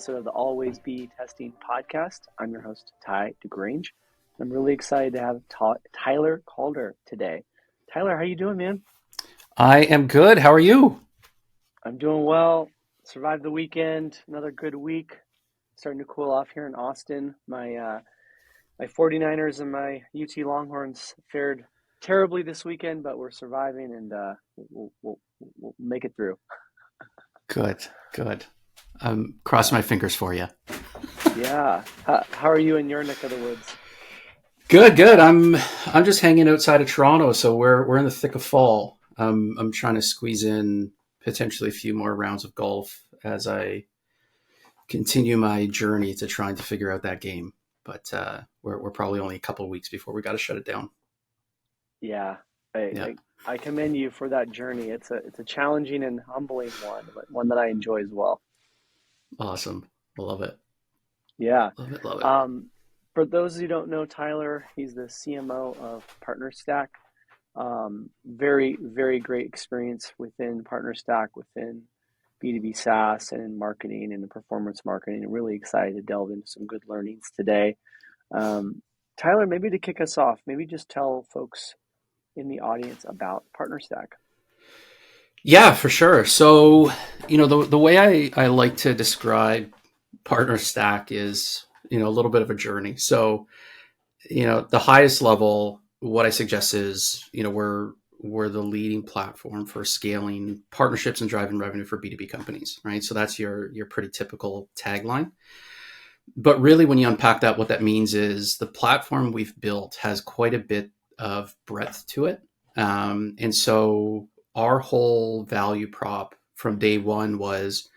episode of the Always Be Testing podcast. I'm your host, Ty DeGrange. I'm really excited to have Tyler Calder today. Tyler, how you doing, man? I am good. How are you? I'm doing well. Survived the weekend. Another good week. Starting to cool off here in Austin. My 49ers and my UT Longhorns fared terribly this weekend, but we're surviving and we'll make it through. Good, good. I'm crossing my fingers for you. Yeah. How are you in your neck of the woods? Good, good. I'm just hanging outside of Toronto, so we're in the thick of fall. I'm trying to squeeze in potentially a few more rounds of golf as I continue my journey to trying to figure out that game. But we're probably only a couple of weeks before we got to shut it down. Yeah. Yeah, I commend you for that journey. It's a challenging and humbling one, but one that I enjoy as well. awesome. I love it. Yeah. Love it. Love it. For those who don't know Tyler, he's the CMO of PartnerStack. Very, very great experience within PartnerStack, within B2B SaaS and in marketing and in performance marketing. I'm really excited to delve into some good learnings today. Um, Tyler, maybe to kick us off, maybe just tell folks in the audience about PartnerStack. Yeah, for sure. So, the way I like to describe Partner Stack is, a little bit of a journey. So, the highest level, what I suggest is, we're the leading platform for scaling partnerships and driving revenue for B2B companies, right? So that's your pretty typical tagline. But really, when you unpack that, what that means is the platform we've built has quite a bit of breadth to it. And so our whole value prop from day one was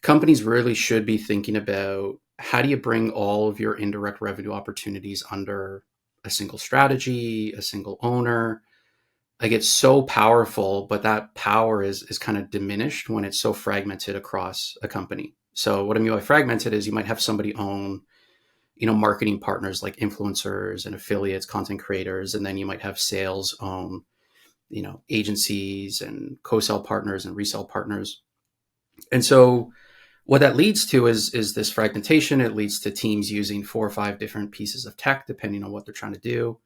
companies really should be thinking about how do you bring all of your indirect revenue opportunities under a single strategy, a single owner. Like it's so powerful, but that power is kind of diminished when it's so fragmented across a company. So what I mean by fragmented is you might have somebody own, marketing partners like influencers and affiliates, content creators, and then you might have sales own, agencies and co-sell partners and resell partners. And so what that leads to is this fragmentation. It leads to teams using 4 or 5 different pieces of tech, depending on what they're trying to do.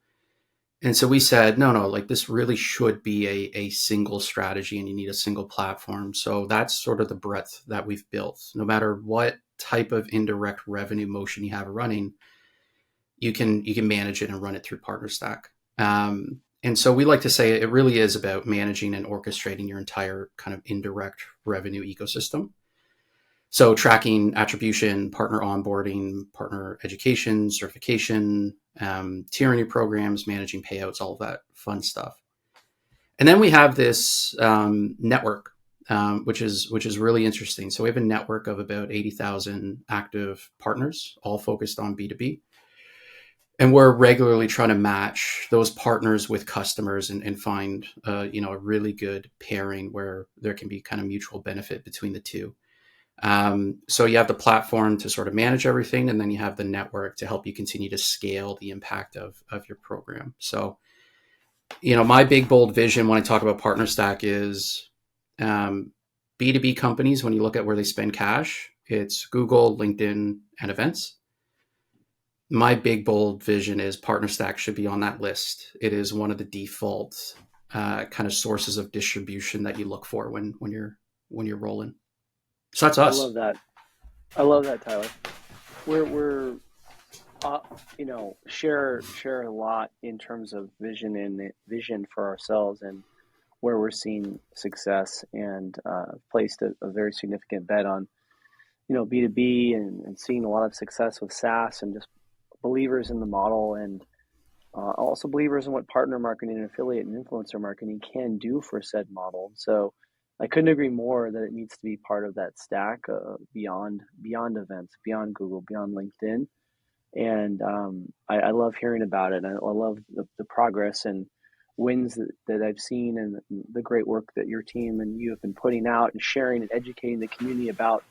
And so we said, no, like this really should be a single strategy and you need a single platform. So that's sort of the breadth that we've built. No matter what type of indirect revenue motion you have running, you can manage it and run it through PartnerStack. And so we like to say it really is about managing and orchestrating your entire kind of indirect revenue ecosystem. So tracking attribution, partner onboarding, partner education, certification, tyranny programs, managing payouts, all of that fun stuff. And then we have this network, which is really interesting. So we have a network of about 80,000 active partners, all focused on B2B. And we're regularly trying to match those partners with customers and find a really good pairing where there can be kind of mutual benefit between the two. So you have the platform to sort of manage everything, and then you have the network to help you continue to scale the impact of your program. So, my big, bold vision when I talk about PartnerStack is B2B companies, when you look at where they spend cash, it's Google, LinkedIn, and events. My big, bold vision is PartnerStack should be on that list. It is one of the default kind of sources of distribution that you look for when you're rolling. So that's I us. love that. I love that, Tyler. We're share a lot in terms of vision for ourselves and where we're seeing success and placed a very significant bet on B2B and seeing a lot of success with SaaS and just believers in the model and also believers in what partner marketing and affiliate and influencer marketing can do for said model. So I couldn't agree more that it needs to be part of that stack beyond events, beyond Google, beyond LinkedIn. And I love hearing about it. I love the progress and wins that I've seen and the great work that your team and you have been putting out and sharing and educating the community about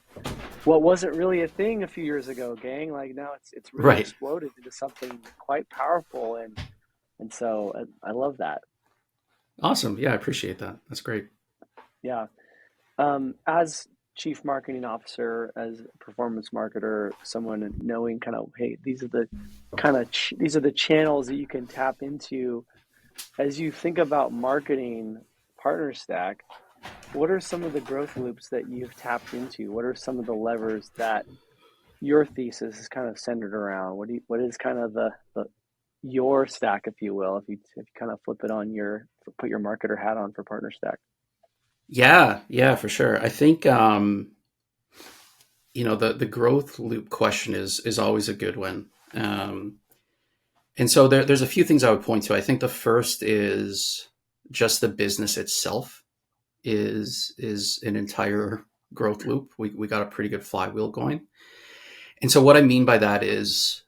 what wasn't really a thing a few years ago, gang. Like now it's really Right. exploded into something quite powerful, and so I love that. Awesome. Yeah, I appreciate that. That's great. Yeah. As chief marketing officer, as a performance marketer, someone knowing kind of, hey, these are the these are the channels that you can tap into as you think about marketing PartnerStack. What are some of the growth loops that you've tapped into? What are some of the levers that your thesis is kind of centered around? What is kind of the your stack, if you will, if you kind of flip it on your put your marketer hat on for PartnerStack? Yeah, for sure. I think the growth loop question is always a good one. And so there's a few things I would point to. I think the first is just the business itself is an entire growth loop. We got a pretty good flywheel going. And so what I mean by that is,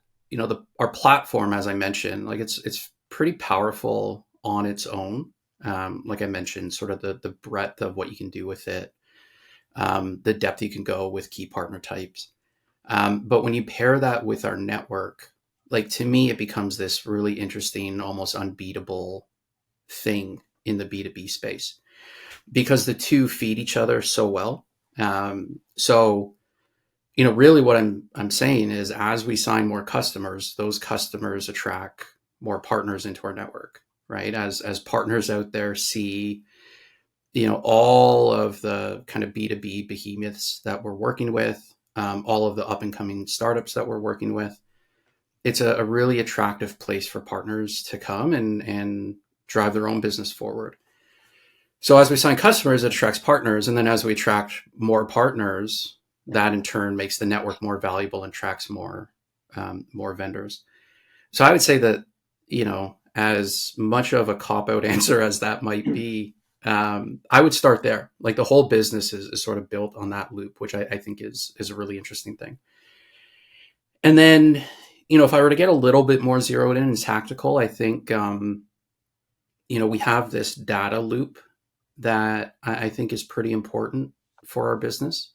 our platform, as I mentioned, like it's pretty powerful on its own. Like I mentioned, sort of the breadth of what you can do with it, the depth you can go with key partner types. But when you pair that with our network, like to me, it becomes this really interesting, almost unbeatable thing in the B2B space because the two feed each other so well. So really what I'm saying is as we sign more customers, those customers attract more partners into our network, right? As partners out there see, all of the kind of B2B behemoths that we're working with, all of the up and coming startups that we're working with, it's a really attractive place for partners to come and drive their own business forward. So as we sign customers, it attracts partners. And then as we attract more partners, that in turn makes the network more valuable and attracts more vendors. So I would say that, as much of a cop-out answer as that might be, I would start there. Like the whole business is sort of built on that loop, which I think is a really interesting thing. And then, if I were to get a little bit more zeroed in and tactical, I think, we have this data loop that I think is pretty important for our business.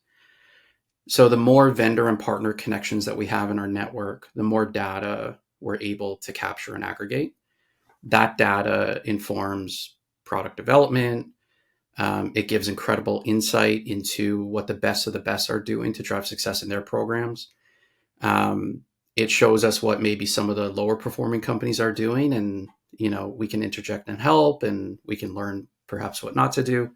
So the more vendor and partner connections that we have in our network, the more data we're able to capture and aggregate. That data informs product development. It gives incredible insight into what the best of the best are doing to drive success in their programs. It shows us what maybe some of the lower performing companies are doing, and we can interject and help, and we can learn perhaps what not to do.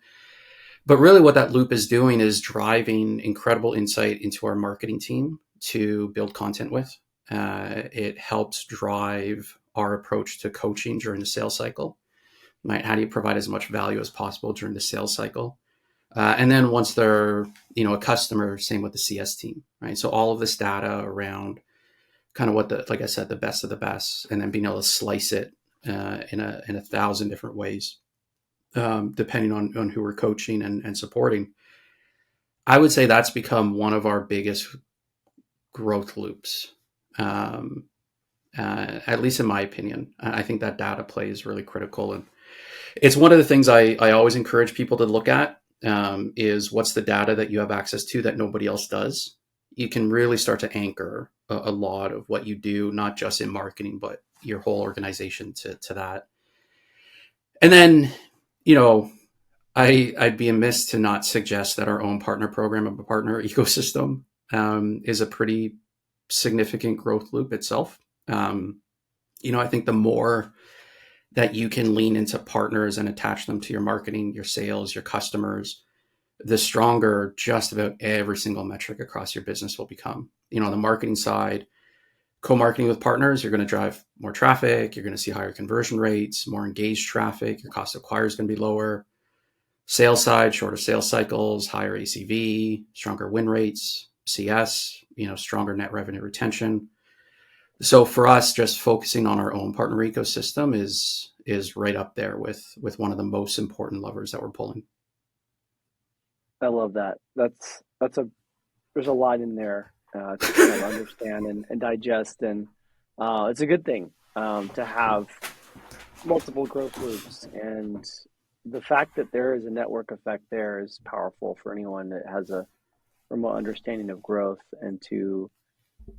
But really what that loop is doing is driving incredible insight into our marketing team to build content with. It helps drive our approach to coaching during the sales cycle. Right? How do you provide as much value as possible during the sales cycle? And then once they're, a customer, same with the CS team, right? So all of this data around kind of what like I said, the best of the best, and then being able to slice it in a 1,000 different ways, depending on who we're coaching and supporting. I would say that's become one of our biggest growth loops, at least in my opinion. I think that data play is really critical, and it's one of the things I always encourage people to look at, is what's the data that you have access to that nobody else does. You can really start to anchor a lot of what you do, not just in marketing, but your whole organization to that. And then, I'd be amiss to not suggest that our own partner program of a partner ecosystem is a pretty significant growth loop itself. I think the more that you can lean into partners and attach them to your marketing, your sales, your customers, the stronger just about every single metric across your business will become. On the marketing side, co-marketing with partners, you're going to drive more traffic. You're going to see higher conversion rates, more engaged traffic. Your cost to acquire is going to be lower. Sales side, shorter sales cycles, higher ACV, stronger win rates, CS, stronger net revenue retention. So for us, just focusing on our own partner ecosystem is right up there with one of the most important levers that we're pulling. I love that. There's a lot in there to kind of understand and digest, and it's a good thing to have multiple growth loops, and the fact that there is a network effect there is powerful for anyone that has a remote understanding of growth, and to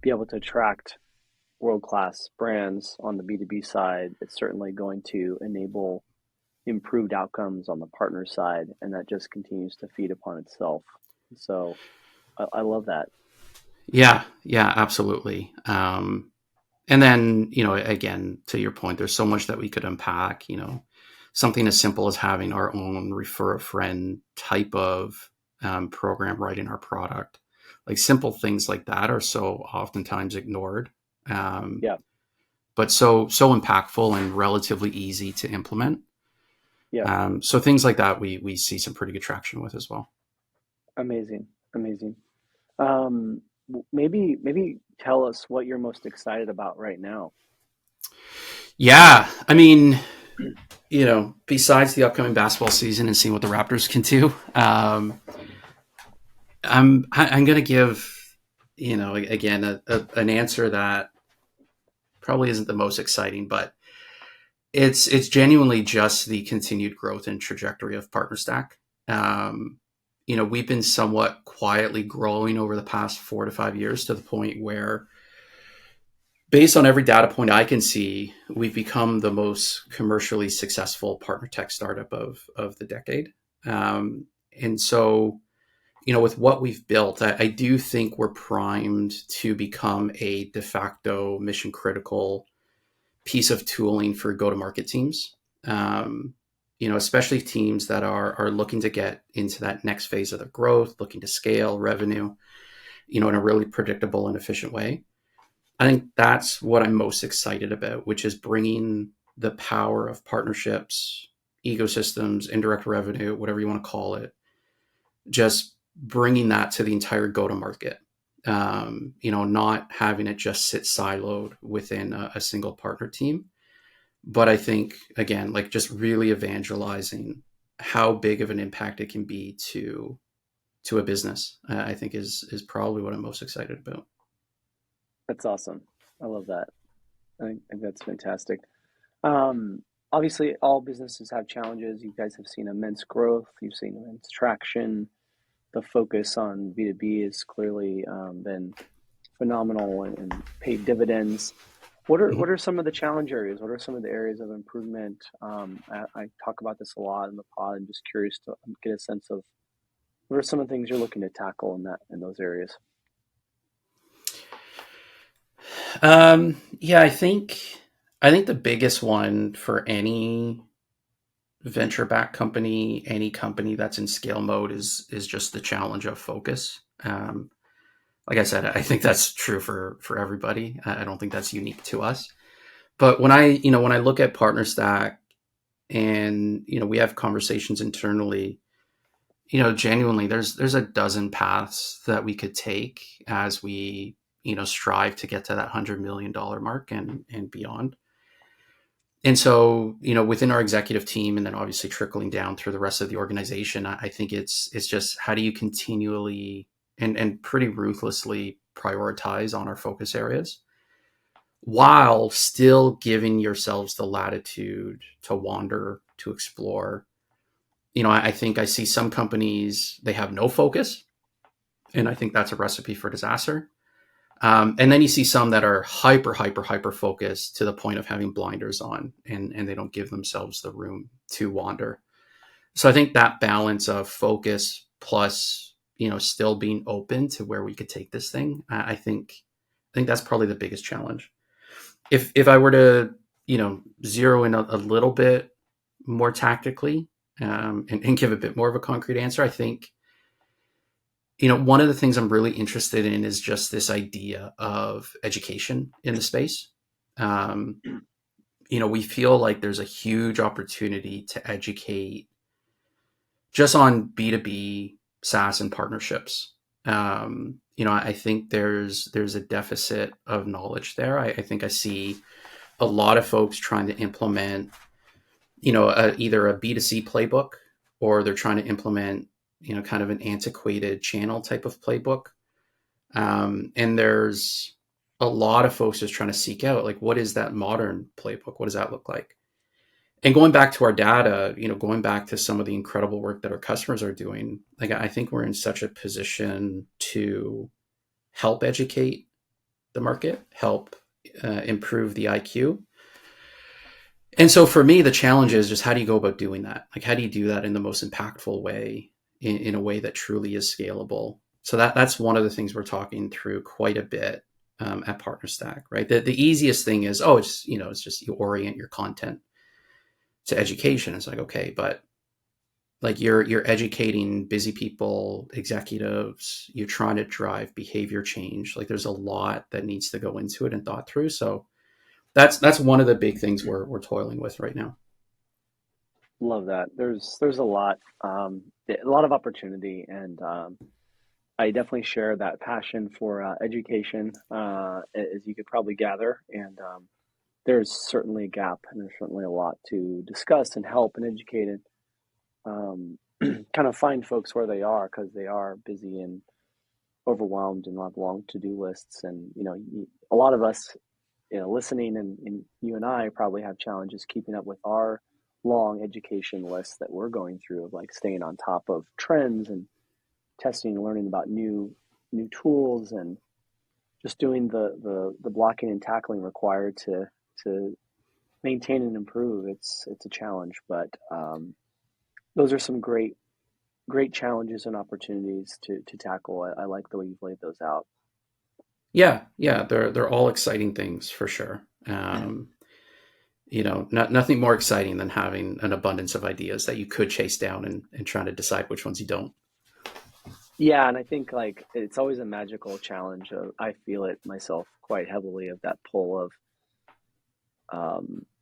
be able to attract world-class brands on the B2B side. It's certainly going to enable improved outcomes on the partner side, and that just continues to feed upon itself. So I love that. Yeah, yeah, absolutely. And then, again, to your point, there's so much that we could unpack, something as simple as having our own refer a friend type of program right in our product. Like simple things like that are so oftentimes ignored, um, Yeah. but so impactful and relatively easy to implement. Yeah. So things like that, we see some pretty good traction with as well. Amazing. Amazing. Maybe tell us what you're most excited about right now. Yeah, I mean, besides the upcoming basketball season and seeing what the Raptors can do, I'm going to give, again, an answer that probably isn't the most exciting, but it's genuinely just the continued growth and trajectory of PartnerStack. We've been somewhat quietly growing over the past 4 to 5 years to the point where, based on every data point I can see, we've become the most commercially successful partner tech startup of the decade. And so, with what we've built, I do think we're primed to become a de facto mission critical piece of tooling for go to market teams. Especially teams that are looking to get into that next phase of their growth, looking to scale revenue, in a really predictable and efficient way. I think that's what I'm most excited about, which is bringing the power of partnerships, ecosystems, indirect revenue, whatever you want to call it, just bringing that to the entire go to market. Not having it just sit siloed within a single partner team. But I think, again, like just really evangelizing how big of an impact it can be to a business, I think is probably what I'm most excited about. That's awesome. I love that. I think that's fantastic. Um, Obviously, all businesses have challenges. You guys have seen immense growth. You've seen immense traction. The focus on B2B has clearly been phenomenal and paid dividends. What are some of the challenge areas? What are some of the areas of improvement? I talk about this a lot in the pod. I'm just curious to get a sense of what are some of the things you're looking to tackle in those areas. Yeah, I think the biggest one for any venture backed company, any company that's in scale mode is just the challenge of focus. Like I said, I think that's true for everybody. I don't think that's unique to us. But when I look at PartnerStack and we have conversations internally, genuinely there's a dozen paths that we could take as we strive to get to that $100 million mark and beyond. And so, within our executive team, and then obviously trickling down through the rest of the organization, I think it's just how do you continually and pretty ruthlessly prioritize on our focus areas while still giving yourselves the latitude to wander, to explore. I think I see some companies, they have no focus, and I think that's a recipe for disaster. And then you see some that are hyper focused to the point of having blinders on, and they don't give themselves the room to wander. So I think that balance of focus plus, still being open to where we could take this thing, I think that's probably the biggest challenge. If I were to, zero in a little bit more tactically, and give a bit more of a concrete answer, I think, one of the things I'm really interested in is just this idea of education in the space. Um, we feel like there's a huge opportunity to educate just on B2B, SaaS, and partnerships. I think there's a deficit of knowledge there. I think I see a lot of folks trying to implement, either a B2C playbook, or they're trying to implement, kind of an antiquated channel type of playbook. And there's a lot of folks just trying to seek out, like, what is that modern playbook? What does that look like? And going back to our data, going back to some of the incredible work that our customers are doing, like, I think we're in such a position to help educate the market, help improve the IQ. And so for me, the challenge is just how do you go about doing that? Like, how do you do that in the most impactful way in a way that truly is scalable. So that's one of the things we're talking through quite a bit at PartnerStack, right? The easiest thing is, it's just you orient your content to education. It's like, okay, but like you're educating busy people, executives, you're trying to drive behavior change. Like there's a lot that needs to go into it and thought through. So that's one of the big things we're toiling with right now. Love that. There's a lot of opportunity, and I definitely share that passion for education, as you could probably gather. And there's certainly a gap, and there's certainly a lot to discuss and help and educate and kind of find folks where they are, because they are busy and overwhelmed and have long to-do lists. And a lot of us, listening, and you and I probably have challenges keeping up with our long education lists that we're going through, of like staying on top of trends and testing and learning about new tools, and just doing the blocking and tackling required to maintain and improve. It's a challenge, but those are some great challenges and opportunities to tackle. I like the way you've laid those out. Yeah, they're all exciting things for sure. Nothing more exciting than having an abundance of ideas that you could chase down and trying to decide which ones you don't. Yeah, and I think like it's always a magical challenge. I feel it myself quite heavily, of that pull of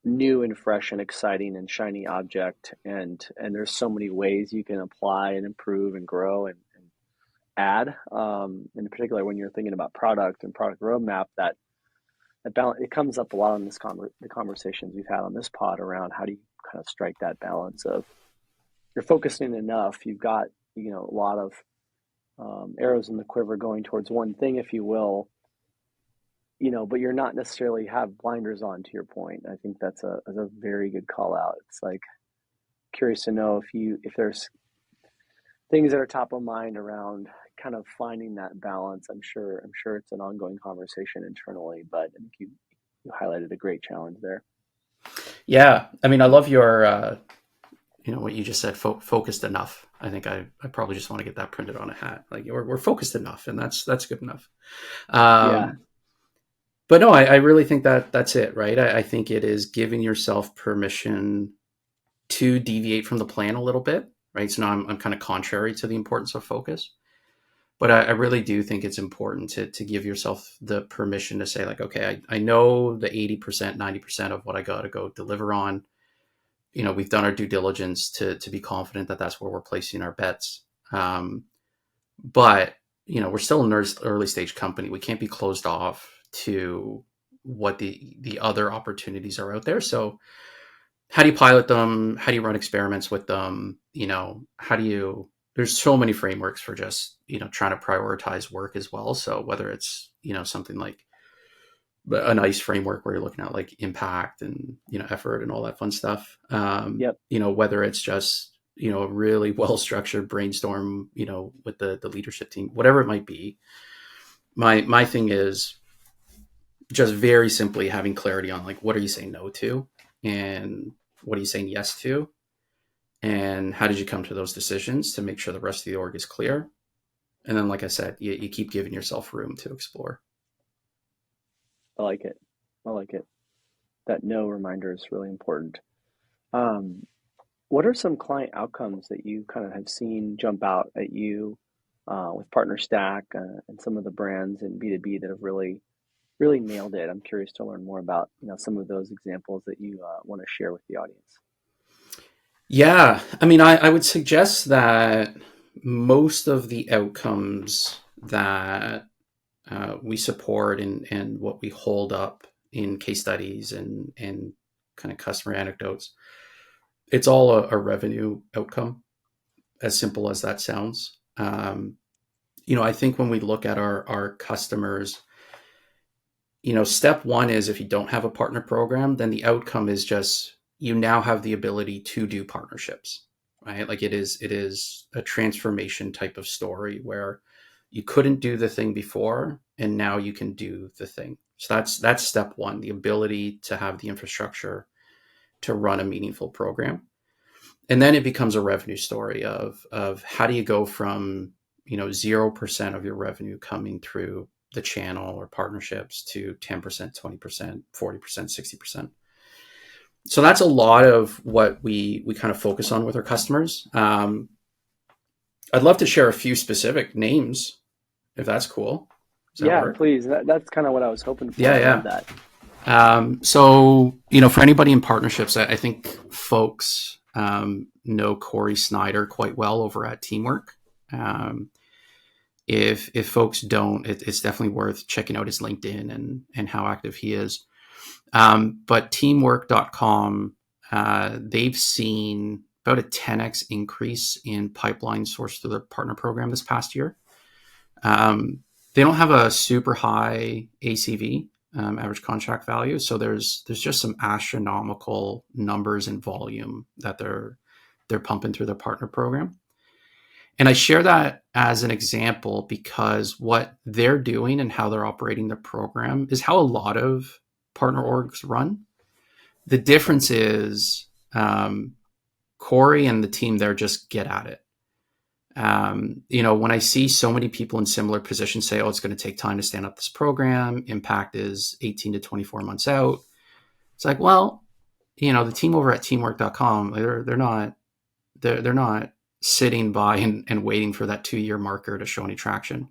new and fresh and exciting and shiny object, and there's so many ways you can apply and improve and grow and add. In particular, when you're thinking about product and product roadmap, that balance, it comes up a lot in the conversations we've had on this pod around how do you kind of strike that balance of, you're focusing enough, you've got a lot of arrows in the quiver going towards one thing, if you will, but you're not necessarily have blinders on, to your point. I think that's a very good call out. It's like, curious to know if there's things that are top of mind around kind of finding that balance. I'm sure it's an ongoing conversation internally, but I think you highlighted a great challenge there. Yeah, I mean, I love your what you just said, focused enough. I think I probably just want to get that printed on a hat. Like we're focused enough, and that's good enough. Yeah. But no, I really think that's it, right? I think it is giving yourself permission to deviate from the plan a little bit, right? So now I'm kind of contrary to the importance of focus, but I really do think it's important to give yourself the permission to say, like, okay, I know the 80%, 90% of what I got to go deliver on. We've done our due diligence to be confident that that's where we're placing our bets. But we're still an early stage company. We can't be closed off to what the other opportunities are out there. So how do you pilot them? How do you run experiments with them? There's so many frameworks for just, trying to prioritize work as well. So whether it's, something like a nice framework where you're looking at like impact and, effort and all that fun stuff. Yep. Whether it's just, a really well-structured brainstorm, with the leadership team, whatever it might be. My thing is just very simply having clarity on, like, what are you saying no to and what are you saying yes to? And how did you come to those decisions to make sure the rest of the org is clear? And then, like I said, you keep giving yourself room to explore. I like it. That no reminder is really important. What are some client outcomes that you kind of have seen jump out at you with PartnerStack and some of the brands in B2B that have really nailed it? I'm curious to learn more about some of those examples that you want to share with the audience. Yeah, I mean, I would suggest that most of the outcomes that we support and what we hold up in case studies and kind of customer anecdotes, it's all a revenue outcome, as simple as that sounds. I think when we look at our customers, step one is, if you don't have a partner program, then the outcome is just, you now have the ability to do partnerships, right? Like it is a transformation type of story where you couldn't do the thing before and now you can do the thing. So that's step one, the ability to have the infrastructure to run a meaningful program. And then it becomes a revenue story of how do you go from, 0% of your revenue coming through the channel or partnerships to 10%, 20%, 40%, 60%. So that's a lot of what we kind of focus on with our customers. I'd love to share a few specific names, if that's cool. Does that Yeah, work? please. That's kind of what I was hoping for. Yeah, I love yeah. that. So, for anybody in partnerships, I think folks know Corey Snyder quite well over at Teamwork. If folks don't, it's definitely worth checking out his LinkedIn and how active he is. But teamwork.com, they've seen about a 10x increase in pipeline sourced through their partner program this past year. They don't have a super high ACV, average contract value, so there's just some astronomical numbers and volume that they're pumping through their partner program. And I share that as an example because what they're doing and how they're operating their program is how a lot of partner orgs run. The difference is Corey and the team there just get at it. When I see so many people in similar positions say, oh, it's going to take time to stand up this program, impact is 18 to 24 months out. It's like, well, the team over at teamwork.com, they're not sitting by and waiting for that 2-year marker to show any traction.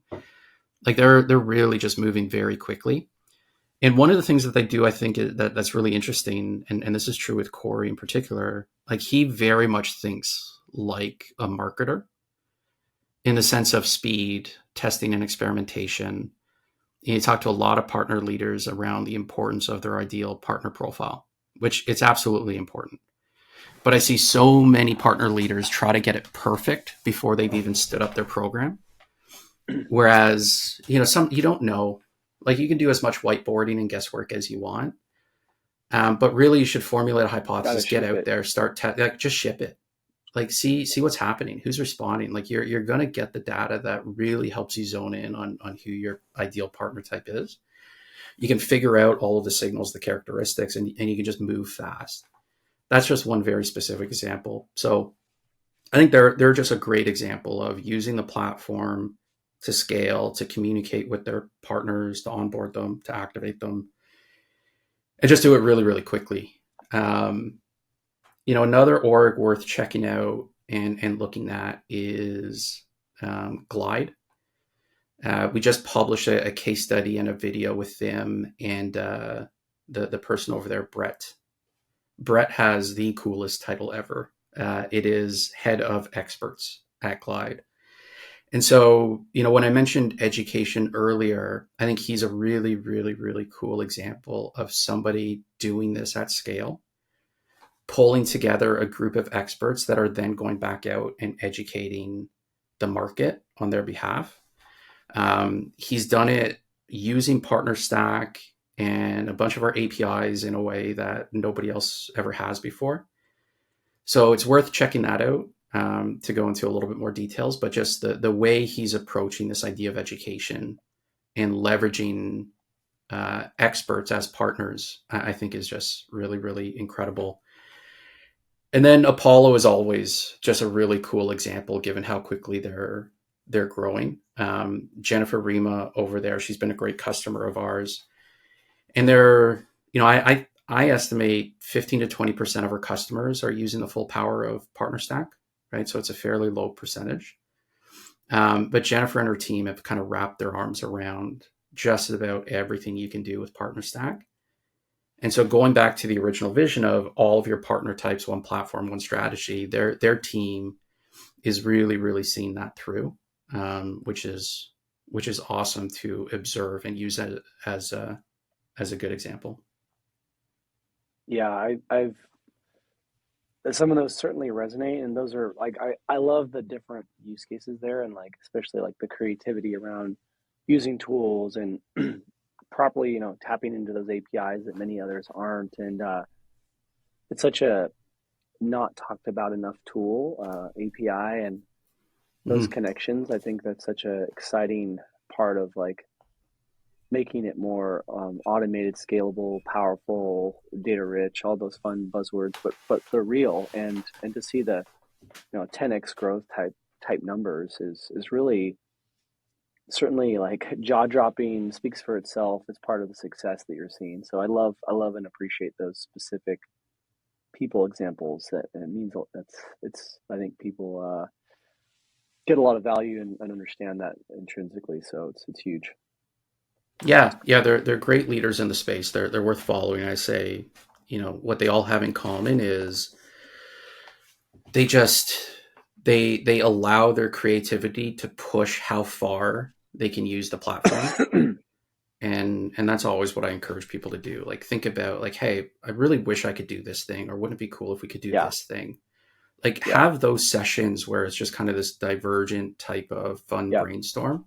Like they're really just moving very quickly. And one of the things that they do, I think that's really interesting, and this is true with Corey in particular, like he very much thinks like a marketer in the sense of speed, testing and experimentation. You talk to a lot of partner leaders around the importance of their ideal partner profile, which it's absolutely important. But I see so many partner leaders try to get it perfect before they've even stood up their program. Whereas, some you don't know. Like you can do as much whiteboarding and guesswork as you want, but really you should formulate a hypothesis, get out there, start just ship it. Like see what's happening, who's responding. Like you're going to get the data that really helps you zone in on who your ideal partner type is. You can figure out all of the signals, the characteristics, and you can just move fast. That's just one very specific example. So I think they're just a great example of using the platform to scale, to communicate with their partners, to onboard them, to activate them, and just do it really, really quickly. Another org worth checking out and looking at is Glide. We just published a case study and a video with them and the person over there, Brett. Brett has the coolest title ever. It is head of experts at Glide. And so, when I mentioned education earlier, I think he's a really, really, really cool example of somebody doing this at scale, pulling together a group of experts that are then going back out and educating the market on their behalf. He's done it using PartnerStack and a bunch of our APIs in a way that nobody else ever has before. So it's worth checking that out to go into a little bit more details, but just the way he's approaching this idea of education and leveraging experts as partners, I think is just really, really incredible. And then Apollo is always just a really cool example, given how quickly they're growing. Jennifer Rima over there, she's been a great customer of ours. And I estimate 15 to 20% of our customers are using the full power of PartnerStack, right? So it's a fairly low percentage. But Jennifer and her team have kind of wrapped their arms around just about everything you can do with PartnerStack. And so going back to the original vision of all of your partner types, one platform, one strategy, their team is really, really seeing that through, which is awesome to observe and use it as a good example. Yeah, I've some of those certainly resonate, and those are like I love the different use cases there, and like especially like the creativity around using tools and properly, tapping into those APIs that many others aren't, and it's such a not talked about enough tool, API and those connections. I think that's such a exciting part of like making it more automated, scalable, powerful, data rich, all those fun buzzwords, but they're real. And to see the 10x growth type numbers is really certainly like jaw dropping, speaks for itself. It's part of the success that you're seeing. So I love and appreciate those specific people examples. That it means that's it's I think people get a lot of value and understand that intrinsically. So it's huge. Yeah, they're great leaders in the space. They're worth following. I say, what they all have in common is they just they allow their creativity to push how far they can use the platform. And that's always what I encourage people to do. Like, think about, like, hey, I really wish I could do this thing, or wouldn't it be cool if we could do Yeah, this thing? Like, yeah, have those sessions where it's just kind of this divergent type of fun yep, brainstorm.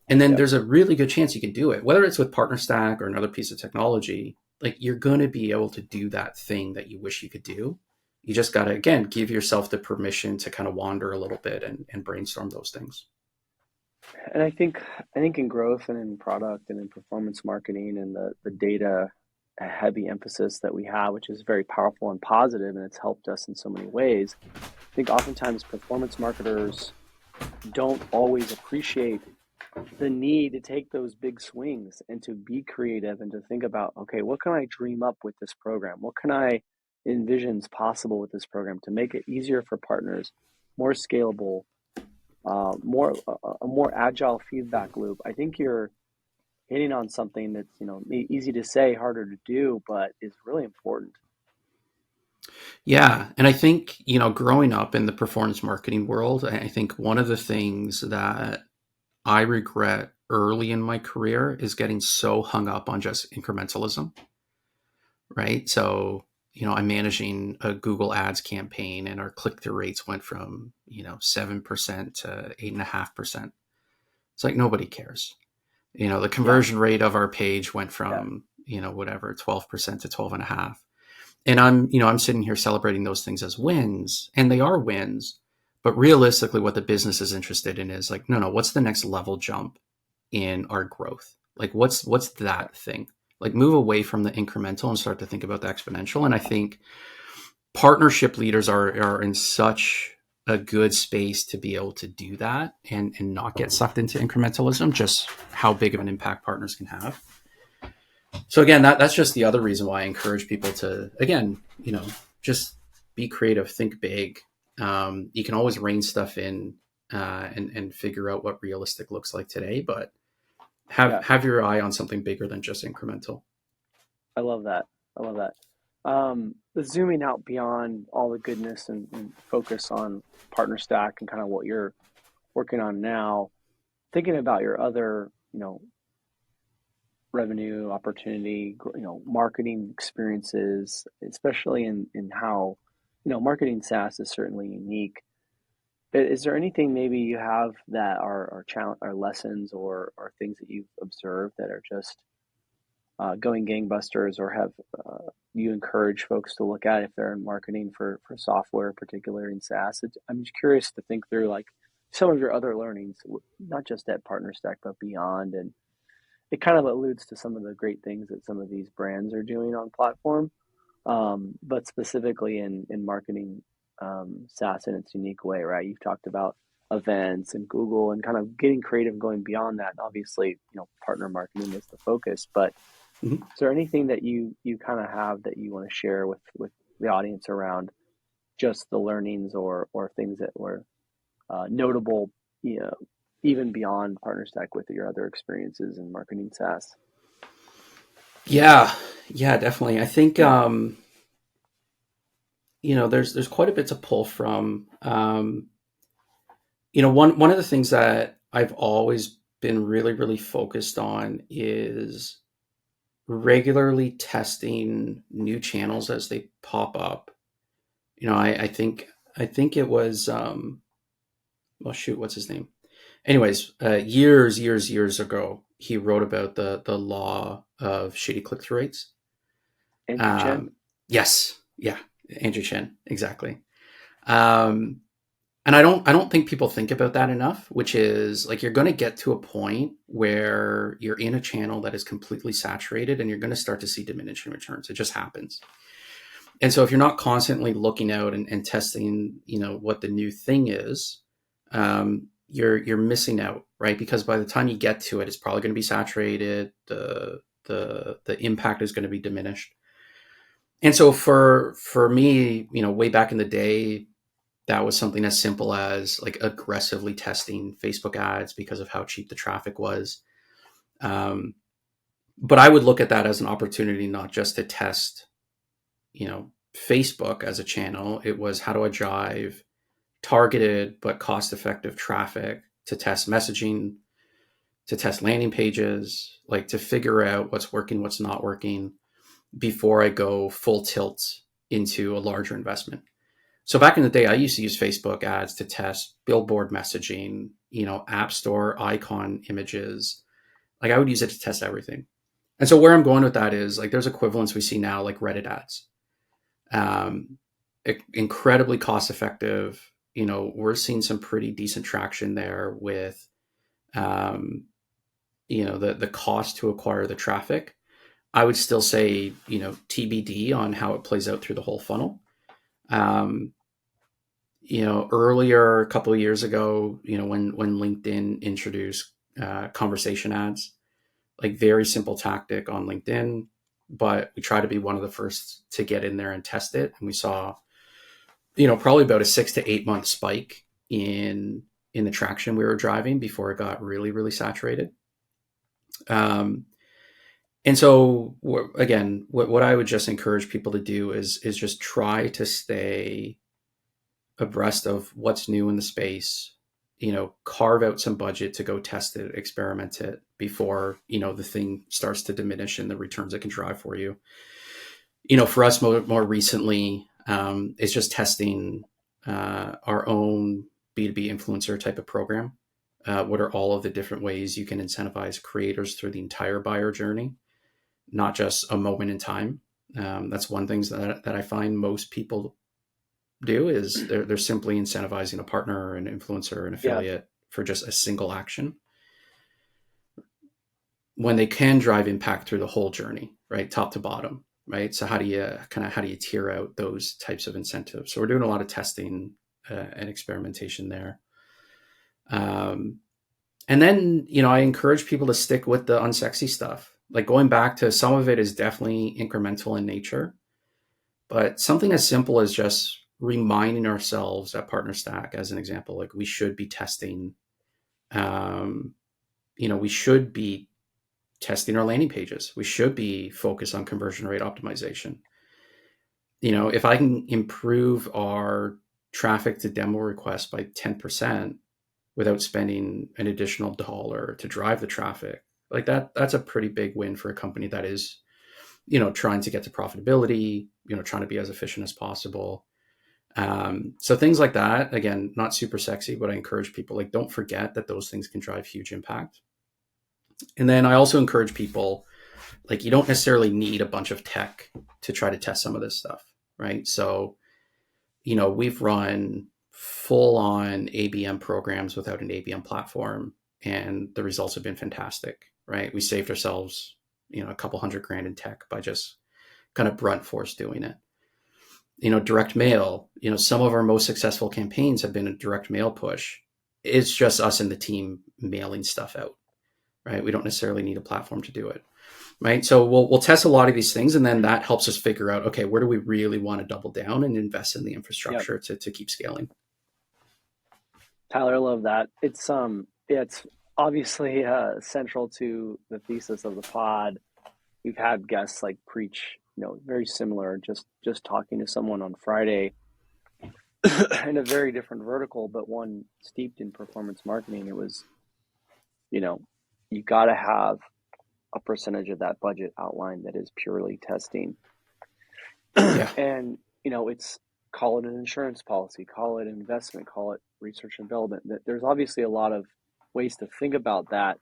And then yep. there's a really good chance you can do it, whether it's with PartnerStack or another piece of technology. Like, you're going to be able to do that thing that you wish you could do. You just got to, again, give yourself the permission to kind of wander a little bit and brainstorm those things. And I think in growth and in product and in performance marketing and the data heavy emphasis that we have, which is very powerful and positive, and it's helped us in so many ways. I think oftentimes performance marketers don't always appreciate the need to take those big swings and to be creative and to think about, okay, what can I dream up with this program? What can I envision is possible with this program to make it easier for partners, more scalable, more a more agile feedback loop. I think you're hitting on something that's easy to say, harder to do, but is really important. Yeah. And I think, growing up in the performance marketing world, I think one of the things that I regret early in my career is getting so hung up on just incrementalism, right? So, I'm managing a Google Ads campaign and our click through rates went from, 7% to 8.5%. It's like nobody cares. The Yeah, conversion rate of our page went yeah, from, whatever, 12% to 12.5. And I'm sitting here celebrating those things as wins, and they are wins. But realistically, what the business is interested in is like, no, what's the next level jump in our growth? Like, what's that thing? Like, move away from the incremental and start to think about the exponential. And I think partnership leaders are in such a good space to be able to do that and not get sucked into incrementalism, just how big of an impact partners can have. So again, that's just the other reason why I encourage people to, again, just be creative, think big. You can always rein stuff in and figure out what realistic looks like today, but yeah. have your eye on something bigger than just incremental. I love that. I love that. Zooming out beyond all the goodness and focus on partner stack and kind of what you're working on now, thinking about your other, revenue opportunity, marketing experiences, especially in how, marketing SaaS is certainly unique. Is there anything maybe you have that are challenge, are lessons or things that you've observed that are just going gangbusters, or have you encourage folks to look at if they're in marketing for software, particularly in SaaS? I'm just curious to think through like some of your other learnings, not just at PartnerStack, but beyond. And it kind of alludes to some of the great things that some of these brands are doing on platform, but specifically in marketing SaaS in its unique way, right? You've talked about events and Google and kind of getting creative, going beyond that. And obviously, partner marketing is the focus, but Mhm. is there anything that you kind of have that you want to share with the audience around just the learnings or things that were notable, you know, even beyond PartnerStack with your other experiences in marketing SaaS? Yeah, definitely. I think there's quite a bit to pull from. One of the things that I've always been really, really focused on is regularly testing new channels as they pop up. I think it was well, shoot, what's his name? Anyways, years ago, he wrote about the law of shitty click through rates. Andrew Chen? Um, yes, yeah, Andrew Chen, exactly. Um, And I don't think people think about that enough, which is like you're going to get to a point where you're in a channel that is completely saturated and you're going to start to see diminishing returns. It just happens. And so if you're not constantly looking out and testing, what the new thing is, you're missing out, right? Because by the time you get to it, it's probably going to be saturated. The impact is going to be diminished. And so for me, way back in the day, that was something as simple as like aggressively testing Facebook ads because of how cheap the traffic was. But I would look at that as an opportunity, not just to test, Facebook as a channel. It was, how do I drive targeted but cost effective traffic to test messaging, to test landing pages, like to figure out what's working, what's not working before I go full tilt into a larger investment. So back in the day, I used to use Facebook ads to test billboard messaging, app store icon images. Like I would use it to test everything. And so where I'm going with that is like there's equivalents we see now, like Reddit ads. Incredibly cost effective. We're seeing some pretty decent traction there with, the cost to acquire the traffic. I would still say, TBD on how it plays out through the whole funnel. Earlier, a couple of years ago, when LinkedIn introduced conversation ads, like very simple tactic on LinkedIn, but we try to be one of the first to get in there and test it. And we saw, probably about a 6 to 8 month spike in the traction we were driving before it got really, really saturated. And so again, what I would just encourage people to do is just try to stay abreast of what's new in the space, carve out some budget to go test it, experiment it before, the thing starts to diminish and the returns it can drive for you. For us more recently, it's just testing our own B2B influencer type of program. What are all of the different ways you can incentivize creators through the entire buyer journey, not just a moment in time? That's one thing that I find most people do is they're simply incentivizing a partner, an influencer, an affiliate for just a single action when they can drive impact through the whole journey, right? Top to bottom, right? So how do you tier out those types of incentives? So we're doing a lot of testing and experimentation there. And then, I encourage people to stick with the unsexy stuff. Like going back to some of it is definitely incremental in nature, but something as simple as just reminding ourselves at PartnerStack, as an example, like we should be testing, we should be testing our landing pages. We should be focused on conversion rate optimization. If I can improve our traffic to demo requests by 10% without spending an additional dollar to drive the traffic, like that's a pretty big win for a company that is, trying to get to profitability, trying to be as efficient as possible. So things like that, again, not super sexy, but I encourage people, like, don't forget that those things can drive huge impact. And then I also encourage people, like, you don't necessarily need a bunch of tech to try to test some of this stuff, right? So, we've run full on ABM programs without an ABM platform, and the results have been fantastic, right? We saved ourselves, a couple $100,000 in tech by just kind of brunt force doing it. Direct mail, some of our most successful campaigns have been a direct mail push. It's just us and the team mailing stuff out, right? We don't necessarily need a platform to do it, right? So we'll test a lot of these things, and then that helps us figure out, okay, where do we really want to double down and invest in the infrastructure to keep scaling? Tyler, I love that. It's obviously central to the thesis of the pod. We've had guests like preach, very similar. Just talking to someone on Friday in a very different vertical, but one steeped in performance marketing. It was, you got to have a percentage of that budget outlined that is purely testing. Yeah. And, it's, call it an insurance policy, call it investment, call it research and development. There's obviously a lot of ways to think about that,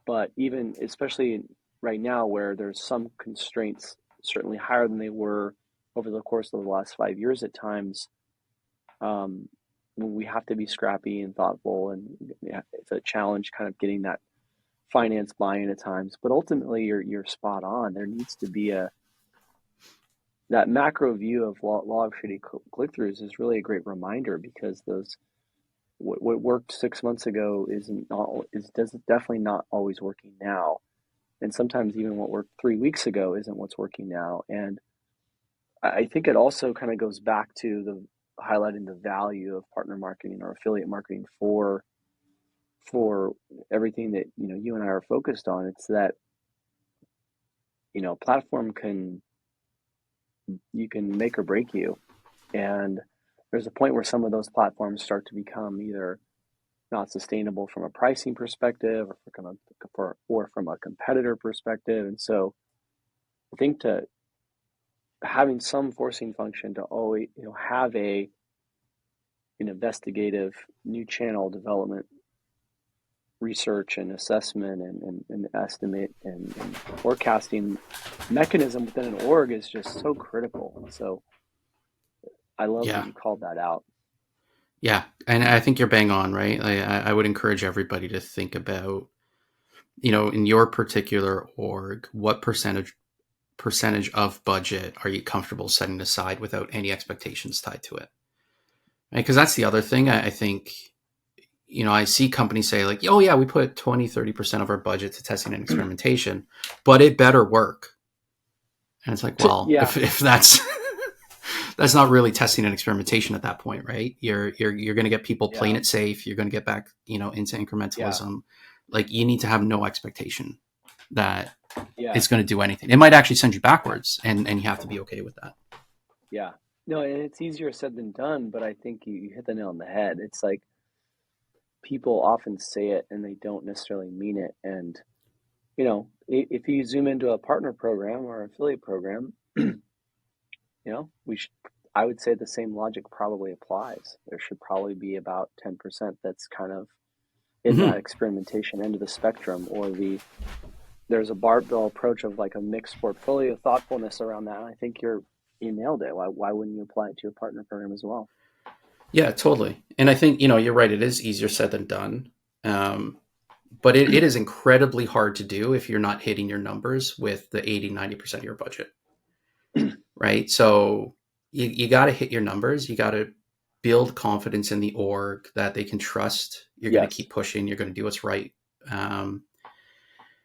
but even especially right now where there's some constraints certainly higher than they were over the course of the last 5 years at times, we have to be scrappy and thoughtful, and yeah, it's a challenge kind of getting that finance buy-in at times. But ultimately, you're spot on. There needs to be that macro view of law of shitty click-throughs is really a great reminder, because those what worked 6 months ago is definitely not always working now, and sometimes even what worked 3 weeks ago isn't what's working now. And I think it also kind of goes back to the highlighting the value of partner marketing or affiliate marketing for everything that you and I are focused on. It's that platform you can make or break you, and there's a point where some of those platforms start to become either not sustainable from a pricing perspective, or from a competitor perspective. And so I think to having some forcing function to always have an investigative new channel development, research and assessment, and estimate and forecasting mechanism within an org is just so critical. So I love that Yeah. you called that out. Yeah. And I think you're bang on, right? I would encourage everybody to think about, in your particular org, what percentage of budget are you comfortable setting aside without any expectations tied to it? Right? Because that's the other thing. I think, I see companies say like, oh yeah, we put 20-30% of our budget to testing and experimentation, but it better work. And it's like, well, Yeah, if that's that's not really testing and experimentation at that point, right? You're going to get people playing yeah, it safe. You're going to get back, into yeah, incrementalism. Like you need to have no expectation that yeah, it's going to do anything. It might actually send you backwards, and you have to be okay with that. yeah. No, and it's easier said than done, but I think you hit the nail on the head. It's like people often say it and they don't necessarily mean it. And if you zoom into a partner program or affiliate program, we should. I would say the same logic probably applies. There should probably be about 10% that's kind of in that Mm-hmm. experimentation end of the spectrum, or there's a barbell approach of like a mixed portfolio thoughtfulness around that. And I think you nailed it. Why wouldn't you apply it to your partner program as well? Yeah, totally. And I think, you're right. It is easier said than done. But it is incredibly hard to do if you're not hitting your numbers with the 80-90% of your budget. Right. So you got to hit your numbers. You got to build confidence in the org that they can trust. You're going to Yes. keep pushing. You're going to do what's right. Um,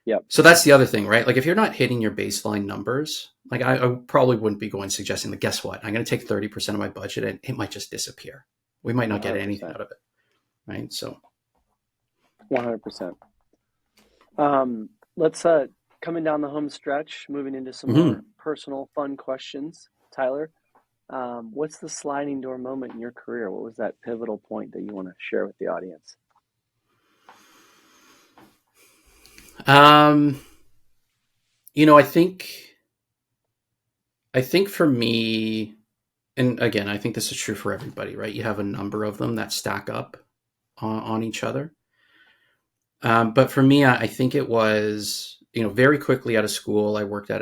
Yep. so that's the other thing, right? Like if you're not hitting your baseline numbers, like I probably wouldn't be going suggesting like, guess what? I'm going to take 30% of my budget and it might just disappear. We might not get anything 100%. out of it. Right. So 100%. Let's coming down the home stretch, moving into some more mhm. personal, fun questions. Tyler, what's the sliding door moment in your career? What was that pivotal point that you want to share with the audience? um, I think for me, and again, I think this is true for everybody, right? You have a number of them that stack up on each other. But for me, I think it was, very quickly out of school, I worked at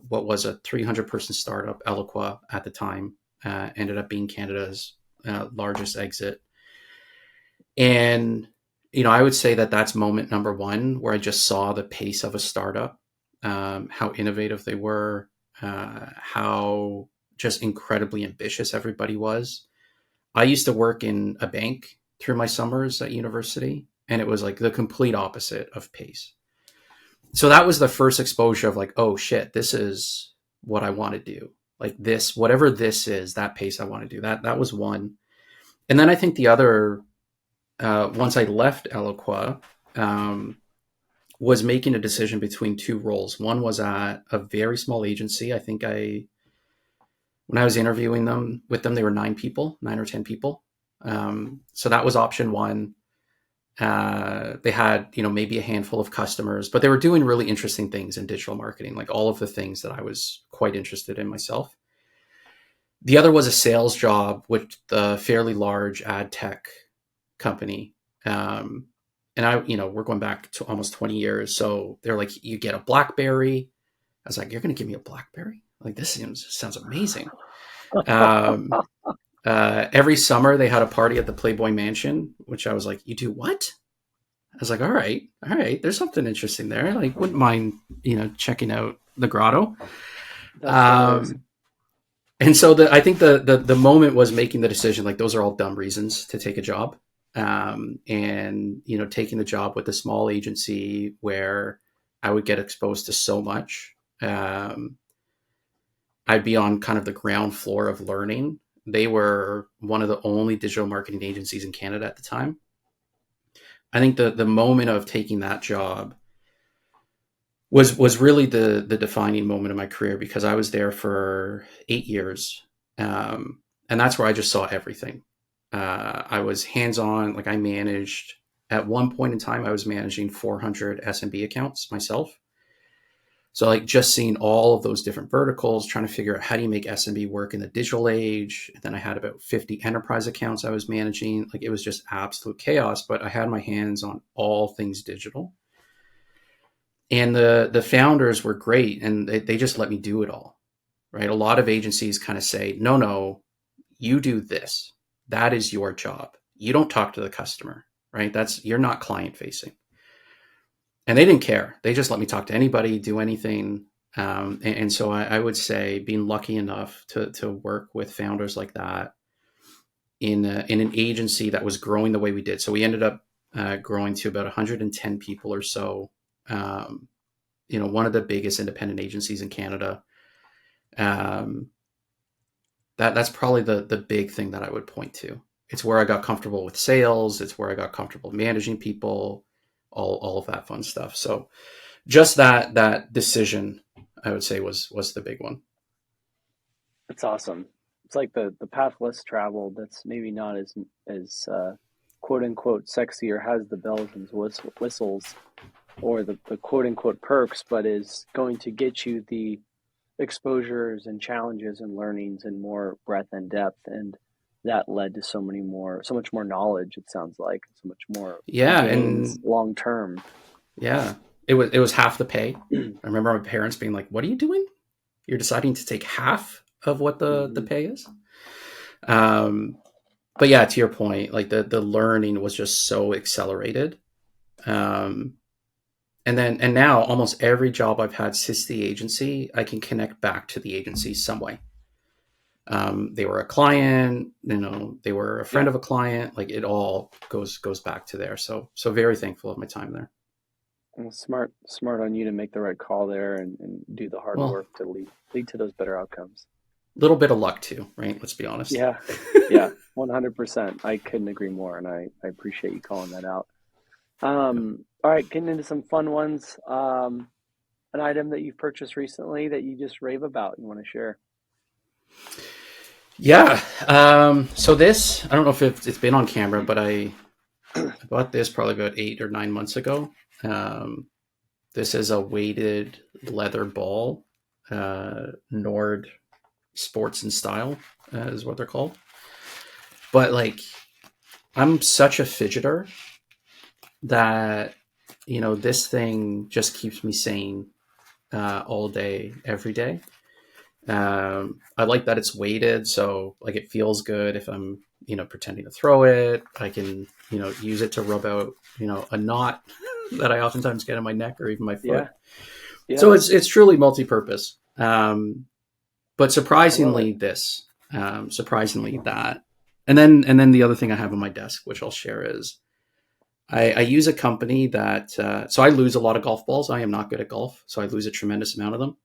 what was a 300-person startup, Eloqua at the time, ended up being Canada's largest exit. And, I would say that that's moment number one where I just saw the pace of a startup, how innovative they were, how just incredibly ambitious everybody was. I used to work in a bank through my summers at university, and it was like the complete opposite of pace. So that was the first exposure of like, oh shit, this is what I want to do. Like this, whatever this is, that pace I want to do. That was one. And then I think the other, once I left Eloqua, was making a decision between two roles. One was at a very small agency. I think when I was interviewing them, they were 9 people, 9 or 10 people. So that was option one. They had, maybe a handful of customers, but they were doing really interesting things in digital marketing, like all of the things that I was quite interested in myself. The other was a sales job with a fairly large ad tech company. And we're going back to almost 20 years. So they're like, you get a BlackBerry. I was like, you're going to give me a BlackBerry? Like, this sounds amazing. Um, every summer they had a party at the Playboy Mansion, which I was like, you do what? I was like, all right, there's something interesting there. Like, wouldn't mind, checking out the grotto. That's hilarious. Um, and so I think the moment was making the decision. Like, those are all dumb reasons to take a job. And taking the job with a small agency where I would get exposed to so much. I'd be on kind of the ground floor of learning. They were one of the only digital marketing agencies in Canada at the time. I think the moment of taking that job was really the defining moment of my career, because I was there for 8 years, and that's where I just saw everything. I was hands-on. Like, I managed, at one point in time, I was managing 400 SMB accounts myself. So, like, just seeing all of those different verticals, trying to figure out how do you make SMB work in the digital age. And then I had about 50 enterprise accounts I was managing. Like, it was just absolute chaos, but I had my hands on all things digital. And the founders were great, and they just let me do it all, right? A lot of agencies kind of say, no, you do this. That is your job. You don't talk to the customer, right? You're not client facing. And they didn't care. They just let me talk to anybody, do anything. And so I would say being lucky enough to work with founders like that in an agency that was growing the way we did. So we ended up growing to about 110 people or so. One of the biggest independent agencies in Canada. That's probably the big thing that I would point to. It's where I got comfortable with sales. It's where I got comfortable managing people, all of that fun stuff. So just that decision, I would say, was the big one. It's awesome. It's like the path less traveled. That's maybe not as quote unquote sexy, or has the bells and whistles, or the quote unquote perks, but is going to get you the exposures and challenges and learnings and more breadth and depth. And that led to so much more knowledge. It sounds like so much more Yeah, gains and long term. yeah, it was half the pay. I remember my parents being like, "What are you doing? You're deciding to take half of what the pay is." But yeah, to your point, like the learning was just so accelerated. And now almost every job I've had since the agency, I can connect back to the agency some way. They were a client, they were a friend of a client. Like, it all goes back to there. So very thankful of my time there. Well, smart on you to make the right call there and do the hard Well, work to lead to those better outcomes. a little bit of luck too, right? Let's be honest. Yeah, 100%. I couldn't agree more, and I appreciate you calling that out. All right, getting into some fun ones. An item that you've purchased recently that you just rave about, you want to share? Yeah. So this, I don't know if it's been on camera, but I bought this probably about 8 or 9 months ago. This is a weighted leather ball, Nord Sports and Style is what they're called. But like, I'm such a fidgeter that, this thing just keeps me sane all day, every day. I like that it's weighted, so like it feels good if I'm, pretending to throw it. I can, use it to rub out, a knot that I oftentimes get in my neck or even my foot. Yeah. So it's truly multi-purpose. But surprisingly surprisingly that. And then the other thing I have on my desk, which I'll share, is I use a company that, so I lose a lot of golf balls. I am not good at golf, so I lose a tremendous amount of them.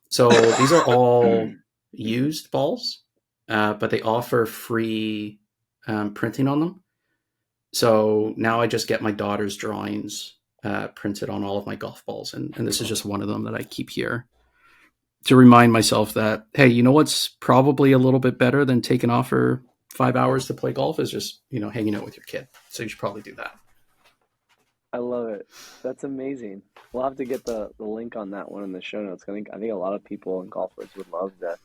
So these are all used balls, but they offer free printing on them. So now I just get my daughter's drawings printed on all of my golf balls. And this is just one of them that I keep here to remind myself that, hey, you know what's probably a little bit better than taking off for 5 hours to play golf is just, hanging out with your kid. So you should probably do that. I love it. That's amazing. We'll have to get the link on that one in the show notes. I think a lot of people and golfers would love to,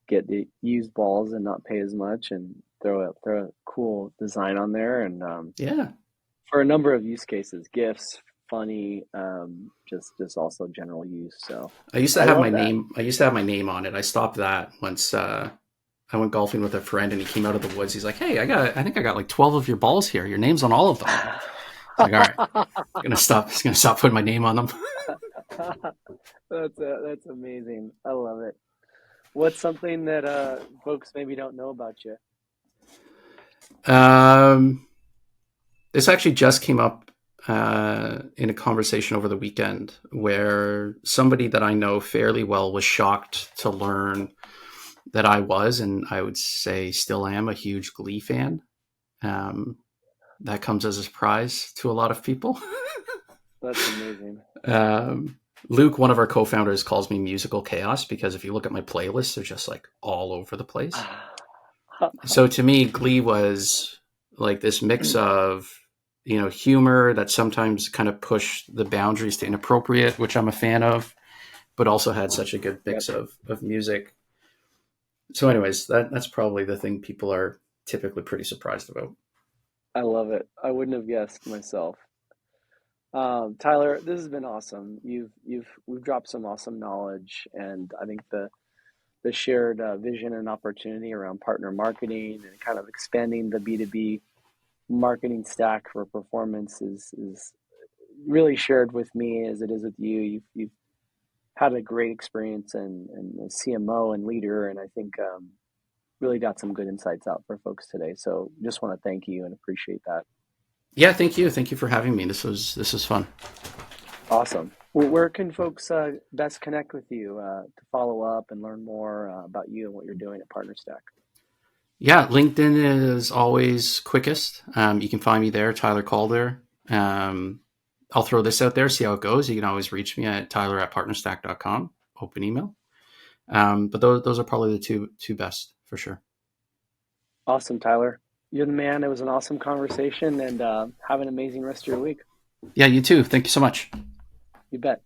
get the used balls and not pay as much, and throw a cool design on there. And Yeah. for a number of use cases, gifts, funny, just also general use. So I used to have my name on it. I stopped that once I went golfing with a friend, and he came out of the woods. He's like, "Hey, I think I got like 12 of your balls here. Your name's on all of them." It's like, all right, gonna stop putting my name on them. That's amazing. I love it. What's something that folks maybe don't know about you? Um, this actually just came up in a conversation over the weekend where somebody that I know fairly well was shocked to learn that I was, and I would say still am, a huge Glee fan. Um, that comes as a surprise to a lot of people. That's amazing. Luke, one of our co-founders, calls me musical chaos because if you look at my playlists, they're just like all over the place. So to me, Glee was like this mix of, humor that sometimes kind of pushed the boundaries to inappropriate, which I'm a fan of, but also had such a good mix Yep. of music. So anyways, that's probably the thing people are typically pretty surprised about. I love it. I wouldn't have guessed myself. Tyler, this has been awesome. We've dropped some awesome knowledge, and I think the shared vision and opportunity around partner marketing and kind of expanding the B2B marketing stack for performance is really shared with me as it is with you. You've had a great experience and a CMO and leader, and I think really got some good insights out for folks today. So just want to thank you and appreciate that. Yeah, thank you. Thank you for having me. This was fun. Awesome. Well, where can folks best connect with you to follow up and learn more about you and what you're doing at PartnerStack? Yeah, LinkedIn is always quickest. You can find me there, Tyler Calder. I'll throw this out there, see how it goes. You can always reach me at tyler@partnerstack.com, open email. But those are probably the two best for sure. Awesome, Tyler. You're the man. It was an awesome conversation, and have an amazing rest of your week. Yeah, you too. Thank you so much. You bet.